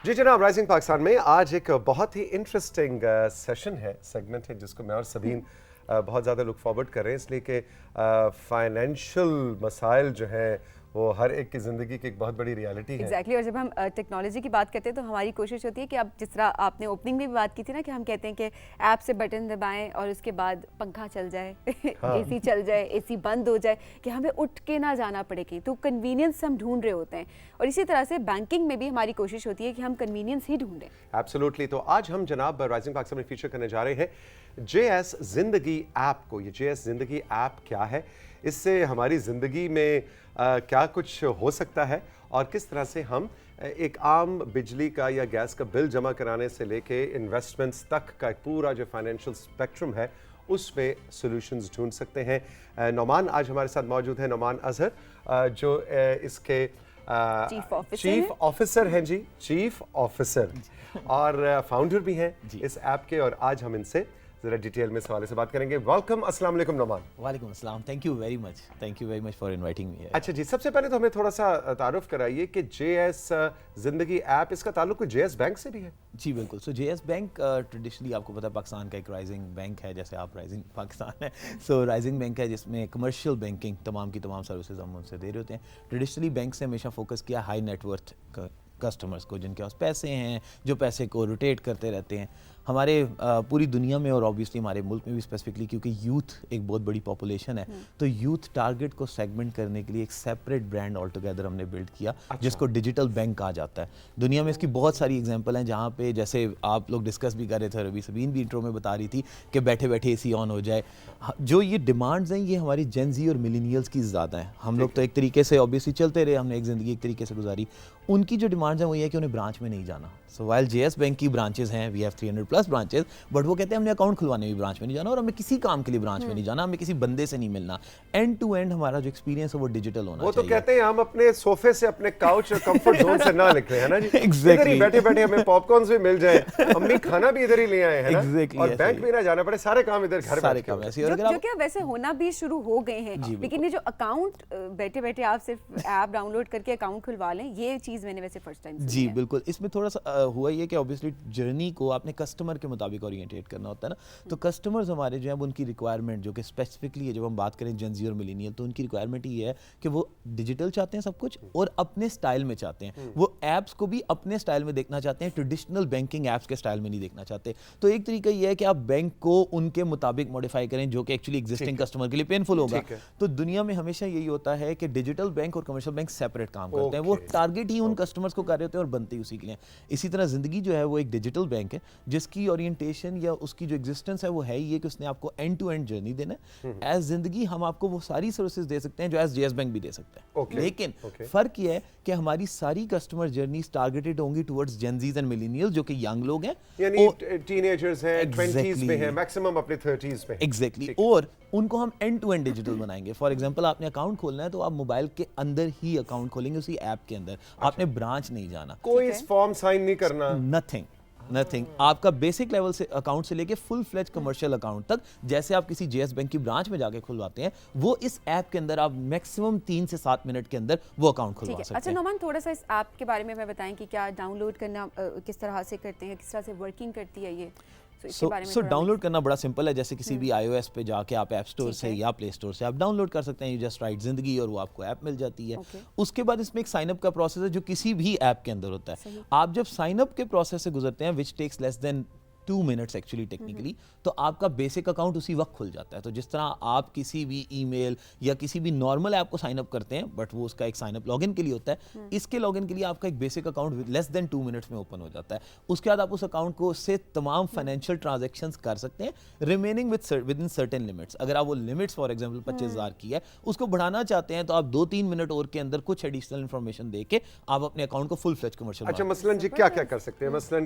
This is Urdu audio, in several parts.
جی جناب، رائزنگ پاکستان میں آج ایک بہت ہی انٹرسٹنگ سیگمنٹ ہے جس کو میں اور سبین بہت زیادہ لک فارورڈ کر رہے ہیں، اس لیے کہ فائنینشیل مسائل جو ہیں وہ ہر ایک کی زندگی کی ایک بہت بڑی ریالٹی ہے۔ ایگزیکٹلی، اور جب ہم ٹیکنالوجی کی بات کرتے ہیں تو ہماری کوشش ہوتی ہے کہ اب جس طرح آپ نے اوپننگ میں بھی بات کی تھی نا کہ ہم کہتے ہیں کہ ایپ سے بٹن دبائیں اور اس کے بعد پنکھا چل جائے، اے سی چل جائے، اے سی بند ہو جائے، کہ ہمیں اٹھ کے نہ جانا پڑے گی، تو کنوینئنس ہم ڈھونڈ رہے ہوتے ہیں، اور اسی طرح سے بینکنگ میں بھی ہماری کوشش ہوتی ہے کہ ہم کنوینئنس ہی ڈھونڈیں۔ ایبسولوٹلی، تو آج ہم جناب رائزنگ پاکستان میں فیچر کرنے جا رہے ہیں جے ایس زندگی ایپ کو۔ یہ جے ایس زندگی ایپ کیا ہے، اس سے ہماری زندگی میں کیا کچھ ہو سکتا ہے، اور کس طرح سے ہم ایک عام بجلی کا یا گیس کا بل جمع کرانے سے لے کے انویسٹمنٹس تک کا ایک پورا جو فائنینشیل اسپیکٹرم ہے اس پہ سولوشنز ڈھونڈ سکتے ہیں۔ نعمان آج ہمارے ساتھ موجود ہیں، نعمان اظہر جو اس کے چیف آفیسر ہیں، جی چیف آفیسر، اور فاؤنڈر بھی ہیں اس ایپ کے، اور آج ہم ان سے ذرا ڈیٹیل میں اس حوالے سے بات کریں گے۔ ویلکم، السلام علیکم نعمان۔ وعلیکم السلام، thank you very much for inviting me. اچھا جی، سب سے پہلے تو ہمیں تھوڑا سا تعارف کرائیے کہ جے ایس زندگی ایپ، اس کا تعلق کوئی جے ایس بینک سے بھی ہے؟ جی بالکل، سو جے ایس بینک ٹریڈیشنلی آپ کو پتا ہے پاکستان کا ایک رائزنگ بینک ہے، جیسے آپ رائزنگ پاکستان ہے، سو رائزنگ بینک ہے جس میں کمرشل بینکنگ تمام کی تمام سروسز ہم ان سے دے رہے ہوتے ہیں۔ ٹریڈیشنلی بینک سے ہمیشہ فوکس کیا ہائی نیٹ ورتھ کسٹمرز کو، جن کے پاس پیسے ہیں، جو پیسے کو روٹیٹ کرتے رہتے ہیں۔ ہمارے پوری دنیا میں اور اوبیسلی ہمارے ملک میں بھی اسپیسیفکلی کیونکہ یوتھ ایک بہت بڑی پاپولیشن ہے، تو یوتھ ٹارگٹ کو سیگمنٹ کرنے کے لیے ایک سیپریٹ برانڈ آل ٹوگیدر ہم نے بلڈ کیا جس کو ڈیجیٹل بینک کہا جاتا ہے۔ دنیا میں اس کی بہت ساری ایگزامپل ہیں جہاں پہ جیسے آپ لوگ ڈسکس بھی کر رہے تھے، اور ابھی سبین بھی انٹرو میں بتا رہی تھی کہ بیٹھے بیٹھے اے سی آن ہو جائے۔ جو یہ ڈیمانڈز ہیں یہ ہماری جین زی اور ملینیلز کی زیادہ ہیں۔ ہم لوگ تو ایک طریقے سے اوبیسلی چلتے رہے، ہم نے ایک زندگی ایک طریقے سے گزاری۔ ان کی جو ڈیمانڈز ہیں وہ یہ ہے کہ انہیں برانچ میں نہیں جانا۔ So while J S bank کی برانچز ہیں، وی ہیو 300+ برانچز، بٹ وہ کہتے ہیں ہم نے اکاؤنٹ کھلوانے بھی برانچ میں نہیں جانا، اور ہمیں کسی کام کے لیے برانچ میں نہیں جانا، ہمیں کسی بندے سے نہیں ملنا۔ اینڈ ٹو اینڈ ہمارا جو ایکسپیرینس ہے وہ ڈیجیٹل ہونا چاہیے۔ وہ تو کہتے ہیں ہم اپنے صوفے سے اپنے کاؤچ اور کمفرٹ زون سے نہ نکلے، ہے نا جی؟ ادھر ہی بیٹھے بیٹھے ہمیں پاپ کارنز بھی مل جائیں، امی کھانا بھی ادھر ہی لے آئے ہیں، اور بینک بھی نہ جانا پڑے، سارے کام ادھر گھر بیٹھ کے ایسے، جو کہ ویسے ہونا بھی شروع ہو گئے ہیں۔ لیکن یہ جو اکاؤنٹ بیٹھے بیٹھے آپ صرف ایپ ڈاؤن لوڈ کر کے اکاؤنٹ کھلوا لیں، یہ چیز میں نے ویسے فرسٹ ٹائم جی بالکل، اس میں تھوڑا سا ہوا یہ کہ اوبیسلی جرنی کو آپ نے کسٹمر کے مطابق اورینٹیٹ کرنا ہوتا ہے نا، تو کسٹمرز ہمارے جو ہیں ان کی ریکوائرمنٹ جو کہ اسپیسیفکلی جب ہم بات کریں جین زی اور ملینیل، تو ان کی ریکوائرمنٹ یہ ہے کہ وہ ڈیجیٹل چاہتے ہیں سب کچھ، اور اپنے سٹائل میں چاہتے ہیں، وہ ایپس کو بھی اپنے سٹائل میں دیکھنا چاہتے ہیں، ٹریڈیشنل بینکنگ ایپس کے سٹائل میں نہیں دیکھنا چاہتے۔ تو ایک طریقہ یہ ہے کہ آپ بینک کو ان کے مطابق موڈیفائی کریں جو کہ ایکچولی ایگزسٹنگ کسٹمر کے لیے پینفل ہوگا۔ تو دنیا میں ہمیشہ یہی ہوتا ہے کہ ڈیجیٹل بینک اور کمرشل بینک سیپریٹ کام کرتے ہیں، وہ ٹارگٹ ہی ان کسٹمرز کو کر رہے ہوتے ہیں اور بنتے ہی اسی کے لیے۔ اسی طرح زندگی جو ہے وہ ایک ڈیجیٹل بینک ہے جس کی اورینٹیشن یا اس کی جو ایگزسٹنس ہے وہ ہے یہ کہ اس نے آپ کو اینڈ ٹو اینڈ جرنی دینا ہے۔ ایز زندگی ہم آپ کو وہ ساری سروسز دے سکتے ہیں جو ایز جے ایس بینک بھی دے سکتے ہیں، لیکن فرق یہ ہے کہ ہماری ساری کسٹمر جرنیز ٹارگیٹڈ ہوں گی ٹورڈز جین زیز اینڈ ملینیل جو کہ ینگ لوگ ہیں، یعنی ٹین ایجرز ہیں، 20s میں ہیں، میکسیمم اپنے 30s میں۔ ایگزیکٹلی، اور ان کو ہم اینڈ ٹو اینڈ ڈیجیٹل بنائیں گے۔ فار ایگزامپل آپ نے اکاؤنٹ کھولنا ہے تو آپ موبائل کے اندر ہی اکاؤنٹ کھولیں گے، اسی ایپ کے اندر، آپ نے برانچ نہیں جانا، کوئی فارم سائن نہیں کرنا، نتھنگ۔ آپ کا بیسک لیول سے اکاؤنٹ سے لے کے فل فلیج کمرشل اکاؤنٹ تک جیسے آپ کسی جے ایس بینک کی برانچ میں جا کے کھلواتے ہیں، وہ اس ایپ کے اندر آپ میکسیمم 3 سے 7 منٹ کے اندر وہ اکاؤنٹ کھلوا سکتے ہیں۔ اچھا نعمان، تھوڑا سا اس ایپ کے بارے میں بتائیں کہ کیا ڈاؤن لوڈ کرنا کس طرح سے کرتے ہیں، کس طرح سے ورکنگ کرتی ہے یہ؟ سو ڈاؤن لوڈ کرنا بڑا سمپل ہے، جیسے کسی بھی آئی او ایس پہ جا کے آپ ایپ اسٹور سے یا پلے اسٹور سے آپ ڈاؤن لوڈ کر سکتے ہیں، جسٹ رائٹ زندگی، اور وہ آپ کو ایپ مل جاتی ہے۔ اس کے بعد اس میں ایک سائن اپ کا پروسیس ہے جو کسی بھی ایپ کے اندر ہوتا ہے۔ آپ جب سائن اپ کے پروسیس سے گزرتے ہیں which tax less then 2 minutes actually technically, تو آپ کا بیسک اکاؤنٹ اسی وقت کھل جاتا ہے۔ تو جس طرح آپ کسی بھی ای میل یا کسی بھی نارمل ایپ کو سائن اپ کرتے ہیں، بٹ وہ اس کا ایک سائن اپ لاگ ان کے لیے ہوتا ہے، اس کے لاگ ان کے لیے آپ کا ایک بیسک اکاؤنٹ لیس دین 2 منٹس میں اوپن ہو جاتا ہے۔ اس کے بعد آپ اس اکاؤنٹ کو سے تمام فائنینشیل ٹرانزیکشنز کر سکتے ہیں، remaining with in certain limits. اگر آپ وہ لمٹس فار ایگزامپل 25,000 کی ہے، اس کو بڑھانا چاہتے ہیں تو آپ 2-3 منٹ اور کے اندر کچھ ایڈیشنل انفارمیشن دے کے آپ اپنے اکاؤنٹ کو فل فلیج کمرشل۔ اچھا مثلاً جی کیا کیا کر سکتے ہیں، مثلاً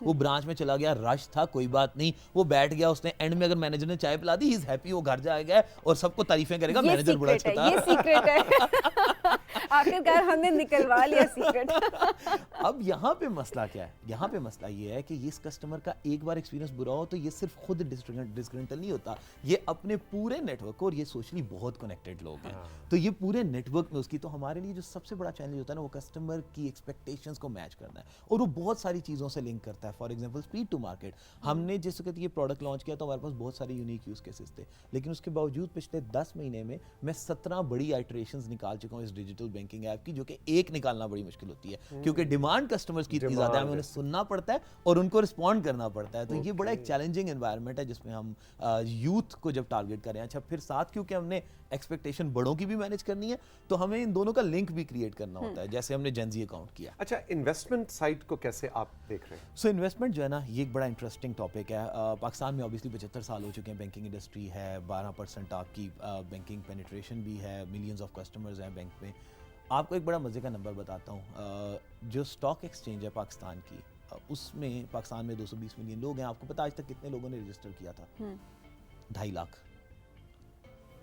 وہ برانچ میں چلا گیا, رش تھا, کوئی بات نہیں, وہ بیٹھ گیا, اس نے اینڈ میں اگر مینیجر نے چائے پلا دی ہی از ہیپی, وہ گھر جائے گا اور سب کو تعریفیں کرے گا مینیجر بڑا اچھا تھا. یہ سیکرٹ ہے, آخرکار ہم نے نکلوا لیا سیکرٹ. اب یہاں پہ مسئلہ کیا ہے, یہاں پہ مسئلہ یہ ہے کہ اس کسٹمر کا ایک بار ایکسپیرینس برا ہو تو یہ صرف خود ڈسگرنٹل نہیں ہوتا, یہ اپنے پورے نیٹ ورک کو, اور یہ سوشلی بہت کنیکٹڈ لوگ ہیں تو یہ پورے نیٹ ورک میں اس کی, تو ہمارے لیے جو سب سے بڑا چیلنج ہوتا ہے نا وہ کسٹمر کی ایکسپیکٹیشنز کو میچ کرنا ہے, اور وہ بہت ساری چیزوں سے لنک کرتا ہے. For example speed to market, ہم نے جس وقت یہ پروڈکٹ لانچ کیا تو ہمارے پاس بہت سارے یونیک یوز کیسز تھے, لیکن اس کے باوجود پچھلے 10 مہینے میں 17 بڑی آئٹریشنز نکال چکا ہوں اس ڈیجیٹل بینکنگ ایپ کی, جو کہ ایک نکالنا بڑی مشکل ہوتی ہے کیونکہ ڈیمانڈ کسٹمرز کی اتنی زیادہ ہے, ہمیں انہیں سننا پڑتا ہے اور ان کو رسپونڈ کرنا پڑتا ہے. تو یہ بڑا ایک چیلنجنگ انوائرمنٹ ہے جس میں ہم یوتھ کو جب ٹارگیٹ کریں. اچھا پھر ساتھ کیونکہ ہم نے ایکسپیکٹیشن بڑوں کی بھی مینیج کرنی ہے تو ہمیں ان دونوں کا لنک بھی کریٹ کرنا ہوتا ہے, جیسے ہم نے جنزی اکاؤنٹ کیا. اچھا انویسٹمنٹ سائٹ کو کیسے آپ دیکھ رہے ہیں؟ سو انویسٹمنٹ جو ہے نا یہ ایک بڑا انٹرسٹنگ ٹاپک ہے. پاکستان میں obviously 75 سال ہو چکے ہیں, بینکنگ انڈسٹری ہے, 12% آپ کی بینکنگ پینیٹریشن بھی ہے, ملینز آف کسٹمرز ہیں بینک میں. آپ کو ایک بڑا مزے کا نمبر بتاتا ہوں, جو اسٹاک ایکسچینج ہے پاکستان کی, اس میں پاکستان میں 220 ملین لوگ ہیں. آپ کو پتا آج تک کتنے لوگوں نے رجسٹر کیا تھا؟ 2.5 لاکھ.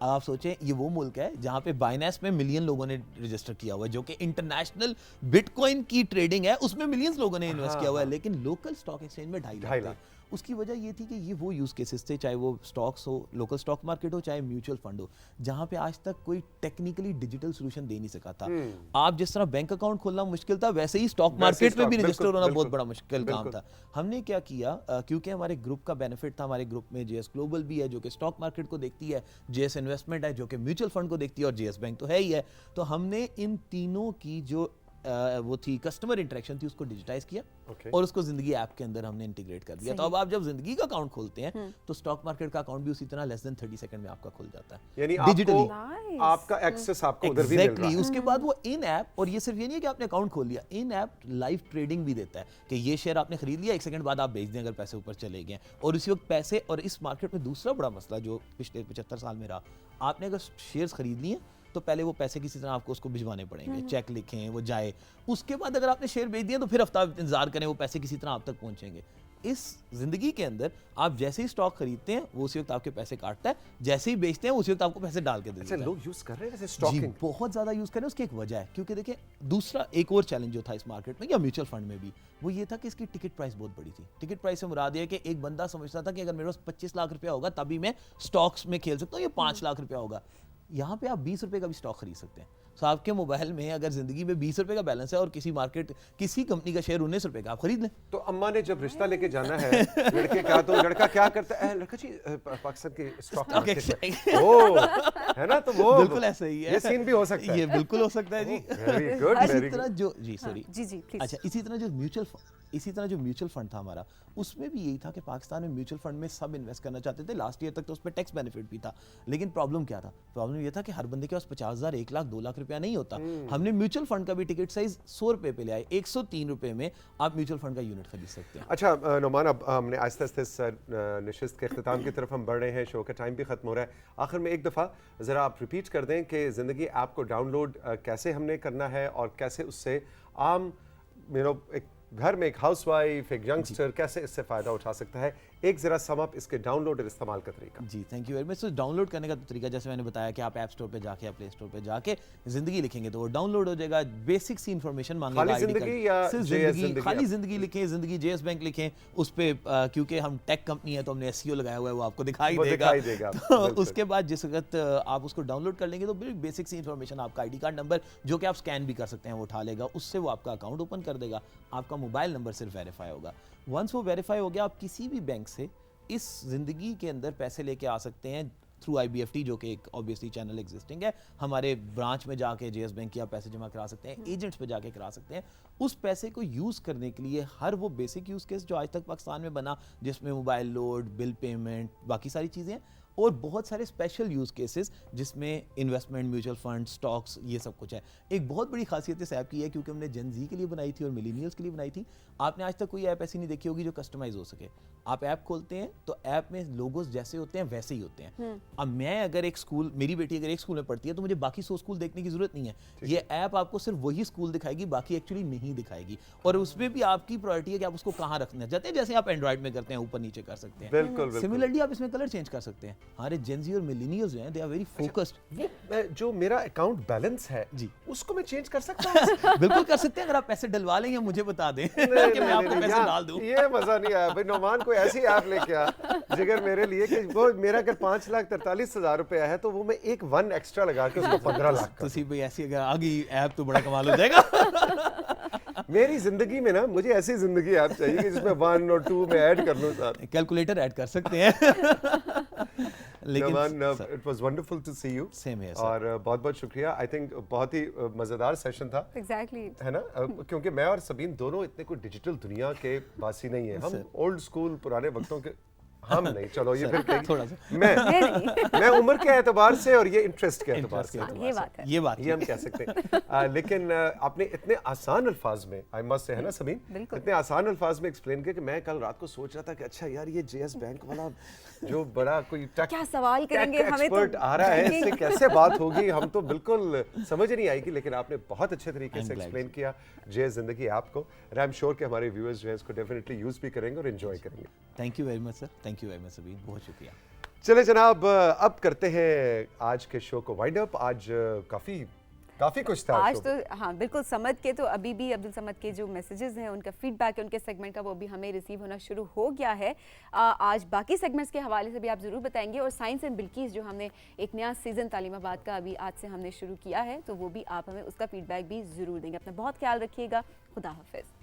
آپ سوچیں یہ وہ ملک ہے جہاں پہ بائنانس میں ملین لوگوں نے رجسٹر کیا ہوا ہے, جو کہ انٹرنیشنل بٹ کوائن کی ٹریڈنگ ہے اس میں ملینز لوگوں نے انویسٹ کیا ہوا ہے, لیکن لوکل اسٹاک ایکسچینج میں 2.5 لاکھ. اس کی وجہ یہ تھی کہ یہ وہ یوز کیسز تھے, چاہے وہ اسٹاکس ہو, لوکل اسٹاک مارکیٹ ہو, چاہے میوچل فنڈ ہو, جہاں پہ آج تک کوئی ٹیکنیکلی ڈیجیٹل سولوشن دے نہیں سکا تھا. آپ جس طرح بینک اکاؤنٹ کھولنا مشکل تھا ویسے ہی اسٹاک مارکیٹ میں بھی رجسٹر ہونا بہت بڑا مشکل کام تھا. ہم نے کیا کیا, کیونکہ ہمارے گروپ کا بینیفٹ تھا, ہمارے گروپ میں جے ایس گلوبل بھی ہے جو کہ اسٹاک مارکیٹ کو دیکھتی ہے, جے ایس انویسٹمنٹ ہے جو کہ میوچل فنڈ کو دیکھتی ہے, اور جے ایس بینک تو ہے ہی ہے. تو ہم نے ان تینوں کی جو وہ تھی کسٹمر انٹریکشن تھی اس کو ڈیجیٹائز کیا اور اس کو زندگی ایپ کے اندر ہم نے انٹیگریٹ کر دیا. تو اب آپ جب زندگی کا اکاؤنٹ کھولتے ہیں تو اسٹاک مارکیٹ کا اکاؤنٹ بھی اسی طرح لیس دین 30 سیکنڈ میں آپ کا کھل جاتا ہے, یعنی ڈیجیٹلی آپ کا ایکسس آپ کو ادھر بھی مل رہا ہے. اس کے بعد وہ ان ایپ, اور یہ صرف یہ نہیں ہے کہ آپ نے اکاؤنٹ کھول لیا, ان ایپ لائیو ٹریڈنگ بھی دیتا ہے کہ یہ شیئر آپ نے خرید لیا, 1 سیکنڈ بعد آپ بیچ دیں اگر پیسے اوپر چلے گئے, اور اسی وقت پیسے. اور اس مارکیٹ میں دوسرا بڑا مسئلہ جو پچھلے 75 سال میں رہا, آپ نے اگر شیئرز خرید لیے تو پہلے وہ پیسے کسی طرح آپ کو اس کو بھجوانے پڑیں گے, چیک لکھیں وہ جائے, اس کے بعد اگر آپ نے شیئر بیچ دیا تو پھر ہفتہ انتظار کریں وہ پیسے کسی طرح آپ تک پہنچیں گے. اس زندگی کے اندر آپ جیسے ہی اسٹاک خریدتے ہیں وہ اسی وقت آپ کے پیسے کاٹتا ہے, جیسے ہی بیچتے ہیں اسی وقت آپ کو پیسے ڈال کے دیتا ہے. لوگ یوز کر رہے ہیں جی بہت زیادہ یوز کر رہے ہیں. اس کی ایک وجہ ہے, کیونکہ دیکھیں دوسرا ایک اور چیلنج جو تھا اس مارکیٹ میں یا میوچل فنڈ میں بھی, وہ یہ تھا کہ اس کی ٹکٹ پرائس بہت بڑی تھی. ٹکٹ پرائس سے مراد یہ ہے کہ ایک بندہ سمجھتا تھا کہ اگر میرے پاس 25 لاکھ روپیہ ہوگا تبھی میں اسٹاکس میں کھیل سکتا ہوں, یا 5 لاکھ روپیہ ہوگا. یہاں پہ آپ 20 روپے کا بھی اسٹاک خرید سکتے ہیں. سو آپ کے موبائل میں اگر زندگی میں 20 روپے کا بیلنس ہے اور کسی مارکیٹ کسی کمپنی کا شیئر 19 روپے کا, آپ خرید لیں. تو اماں نے جب رشتہ لے کے جانا ہے لڑکے کا, تو لڑکا کیا کرتا ہے, لڑکا جی پاکستان کے اسٹاک مارکیٹ ہے نا, تو وہ بالکل ایسا ہی ہے, یہ سین بھی ہو سکتا ہے, یہ بالکل ہو سکتا ہے. جی ویری گڈ, اسی طرح جو جی سوری اچھا اسی طرح جو میوچل فنڈ تھا ہمارا, اس میں بھی یہی تھا کہ پاکستان میں میوچل فنڈ میں سب انویسٹ کرنا چاہتے تھے. لاسٹ ایئر تک تو اس پہ ٹیکس بینیفٹ بھی تھا, لیکن پرابلم کیا تھا, پرابلم یہ تھا کہ ہر بندے کے پاس 50,000 1 لاکھ 2 لاکھ روپیہ نہیں ہوتا. ہم نے میوچل فنڈ کا بھی ٹکٹ سائز 100 روپے پہ لے آئے, 103 روپے میں آپ میوچل فنڈ کا یونٹ خرید سکتے ہیں. اچھا نعمان, اب ہم نے آہستہ آہستہ اس نشست کے اختتام کی طرف ہم بڑھ رہے ہیں, شو کا ٹائم بھی ختم ہو رہا ہے. آخر میں ایک دفعہ ذرا آپ ریپیٹ کر دیں کہ زندگی ایپ کو ڈاؤن لوڈ کیسے ہم نے کرنا ہے, اور کیسے اس سے عام ایک گھر میں ایک ہاؤس وائف, ایک ینگسٹر کیسے اس سے فائدہ اٹھا سکتا ہے. ایک ذرا سم اپ اس کے ڈاؤن لوڈ اور استعمال کا طریقہ. جی thank you very much. Download کرنے کا طریقہ جیسے میں نے بتایا کہ آپ ایپ اسٹور پہ جا کے یا پلے اسٹور پہ جا کے زندگی لکھیں گے تو وہ ڈاؤن لوڈ ہو جائے گا. بیسک سی انفارمیشن مانگے گا, خالی زندگی لکھیں, زندگی جے ایس بینک لکھیں اس پہ, کیونکہ ہم ٹیک کمپنی ہے تو ہم نے ایس ای او لگایا ہوا ہے, وہ آپ کو دکھائی دے گا. اس کے بعد جس وقت آپ اس کو ڈاؤن لوڈ کر لیں گے تو بیسک سی انفارمیشن, آپ کا آئی ڈی کارڈ نمبر جو کہ آپ اسکین بھی کر سکتے ہیں وہ اٹھا لے گا, اس سے وہ آپ کا اکاؤنٹ اوپن کر دے گا. آپ کا موبائل نمبر صرف ویریفائی ہوگا. ونس وہ ویریفائی ہو گیا, آپ کسی بھی بینک سے اس زندگی کے اندر پیسے لے کے آ سکتے ہیں through I B F T, جو کہ ایک obviously چینل ایگزسٹنگ ہے. ہمارے برانچ میں جا کے جے ایس بینک کی آپ پیسے جمع کرا سکتے ہیں, ایجنٹس پہ جا کے کرا سکتے ہیں. اس پیسے کو یوز کرنے کے لیے ہر وہ بیسک یوز کیس جو آج تک پاکستان میں بنا, جس میں موبائل لوڈ, بل پیمنٹ, باقی ساری چیزیں ہیں, اور بہت سارے اسپیشل یوز کیسز جس میں انویسٹمنٹ, میوچل فنڈ, اسٹاکس, یہ سب کچھ ہے. ایک بہت بڑی خاصیت اس ایپ کی ہے کیونکہ ہم نے جن زی کے لیے بنائی تھی اور ملینیلس کے لیے بنائی تھی. آپ نے آج تک کوئی ایپ ایسی نہیں دیکھی ہوگی جو کسٹمائز ہو سکے. آپ ایپ کھولتے ہیں تو ایپ میں لوگوز جیسے ہوتے ہیں ویسے ہی ہوتے ہیں. اب میں اگر ایک اسکول, میری بیٹی اگر ایک اسکول میں پڑھتی ہے تو مجھے باقی 100 اسکول دیکھنے کی ضرورت نہیں ہے. یہ ایپ آپ کو صرف وہی اسکول دکھائے گی, باقی ایکچولی نہیں دکھائے گی. اور اس میں بھی آپ کی پرائرٹی ہے کہ آپ اس کو کہاں رکھنا چاہتے ہیں, جیسے آپ اینڈرائڈ میں کرتے ہیں اوپر نیچے کر سکتے ہیں. بالکل سملرلی آپ اس میں کلر چینج کر سکتے ہیں. ہمارے جین زی اور ملینیلز جو ہیں دے آر ویری فوکسڈ. جو میرا اکاؤنٹ بیلنس ہے جی اس کو میں چینج کر سکتا ہوں. بالکل کر سکتے ہیں, اگر آپ پیسے ڈلوا لیں یا مجھے بتا دیں کہ میں آپ کو پیسے ڈال دوں. یہ مزہ نہیں آیا بھائی. نعمان کوئی ایسی ایپ لے کے آ جگر میرے لیے کہ وہ میرا اگر 5,43,000 روپے ہے تو وہ میں ایک 1 ایکسٹرا لگا کے اس کو 15 لاکھ تو سی بھائی ایسی اگر آ گئی ایپ تو بڑا کمال ہو جائے گا. میری زندگی میں نا مجھے ایسی زندگی ایپ چاہیے کہ جس میں 1 اور 2 میں ایڈ کر لوں ساتھ. کیلکولیٹر ایڈ کر سکتے ہیں. لیکن it was wonderful to see you. Same ہے اور بہت بہت شکریہ. آئی تھنک بہت ہی مزیدار سیشن تھا. ایگزیکٹلی ہے نا, کیونکہ میں اور سبین دونوں اتنے کوئی ڈیجیٹل دنیا کے باسی نہیں ہیں. ہم اولڈ اسکول پرانے وقتوں کے ہم نہیں. چلو یہ پھر تھوڑا سا میں عمر کے اعتبار سے اور یہ انٹرسٹ کے اعتبار سے یہ بات ہے, یہ ہم کہہ سکتے ہیں. لیکن آپ نے اتنے آسان الفاظ میں آئی مسٹ سے, ہے نا سبین, اتنے آسان الفاظ میں ایکسپلین کیا کہ میں کل رات کو سوچ رہا تھا کہ اچھا یار یہ جے ایس بینک والا جو بڑا کوئی کیا سوال کریں گے, ہمیں ایکسپرٹ آ رہا ہے, اس سے کیسے بات ہوگی, ہم تو بالکل سمجھ نہیں آئے گی. لیکن آپ نے بہت اچھے طریقے سے ایکسپلین کیا جے ایس زندگی ایپ کو. اور آئی ایم شیور کہ ہمارے ویورز جو ہے اس کو ڈیفینیٹلی یوز بھی کریں گے اور انجوائے کریں گے. Thank you very much sir, thank you very مچ سبین, بہت شکریہ. چلے جناب, اب کرتے ہیں آج کے شو کو وائنڈ اپ. آج کافی کچھ تھا آج تو. ہاں بالکل, سمد کے تو ابھی بھی عبد الصمد کے جو میسیجز ہیں ان کا فیڈ بیک ہے ان کے سیگمنٹ کا, وہ بھی ہمیں ریسیو ہونا شروع ہو گیا ہے. آج باقی سیگمنٹس کے حوالے سے بھی آپ ضرور بتائیں گے. اور سائنس اینڈ بلکیس جو ہم نے ایک نیا سیزن تعلیم آباد کا ابھی آج سے ہم نے شروع کیا ہے, تو وہ بھی آپ ہمیں اس کا فیڈ بیک بھی ضرور دیں گے. اپنا بہت خیال رکھیے گا. خدا حافظ.